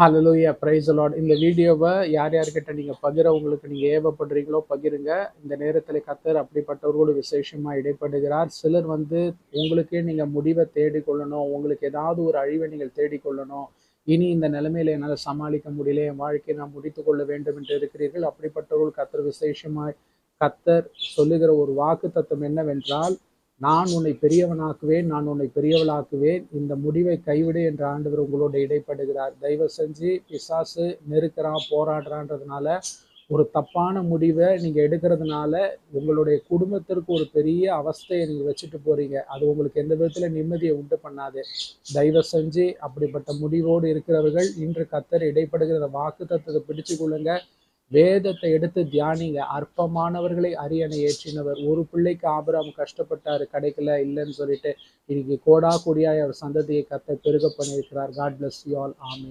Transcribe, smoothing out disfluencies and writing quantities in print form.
Hallelujah praise the Lord. இந்த வீடியோவை யார் யார்கிட்ட நீங்க உங்களுக்கு நீங்க ஏவப்படுறீங்களோ பகிருங்க. இந்த நேரத்தில் கர்த்தர் அப்படிப்பட்டவர்களோடு விசேஷமா இடைப்படுகிறார். சிலர் உங்களுக்கே நீங்க முடிவை தேடிக்கொள்ளணும், உங்களுக்கு ஏதாவது ஒரு அழிவை நீங்கள் தேடிக்கொள்ளணும், இனி இந்த நிலைமையில என்னால் சமாளிக்க முடியல, என் வாழ்க்கையை நான் முடித்து கொள்ள வேண்டும் என்று இருக்கிறீர்கள். அப்படிப்பட்டவர்கள் கர்த்தர் விசேஷமாய் கர்த்தர் சொல்லுகிற ஒரு வாக்கு தத்துவம் என்னவென்றால், நான் உன்னை பெரியவனாக்குவேன், நான் உன்னை பெரியவளாக்குவேன், இந்த முடிவை கைவிடு என்று ஆண்டவர் உங்களோட இடைப்படுகிறார். தயவு செஞ்சு பிசாசு நெருக்கிறான், போராடுறான்றதுனால ஒரு தப்பான முடிவை நீங்க எடுக்கிறதுனால உங்களுடைய குடும்பத்திற்கு ஒரு பெரிய அவஸ்தையை நீங்க வச்சுட்டு போறீங்க. அது உங்களுக்கு எந்த விதத்துல நிம்மதியை உண்டு பண்ணாது. தயவு செஞ்சு அப்படிப்பட்ட முடிவோடு இருக்கிறவர்கள் இன்று கர்த்தர் இடைப்படுகிற வாக்கு தத்துவத்தை பிடிச்சு கொள்ளுங்க. வேதத்தை எடுத்து தியானிங்க. அற்பமானவர்களை அரியணை ஏற்றினவர். ஒரு பிள்ளைக்கு ஆபிரகாம் கஷ்டப்பட்டாரு, கிடைக்கல, இல்லைன்னு சொல்லிட்டு இன்னைக்கு கோடா கோடியாய் அவர் சந்ததியை கர்த்தர் பெருக பண்ணியிருக்கிறார். God bless you all. Amen.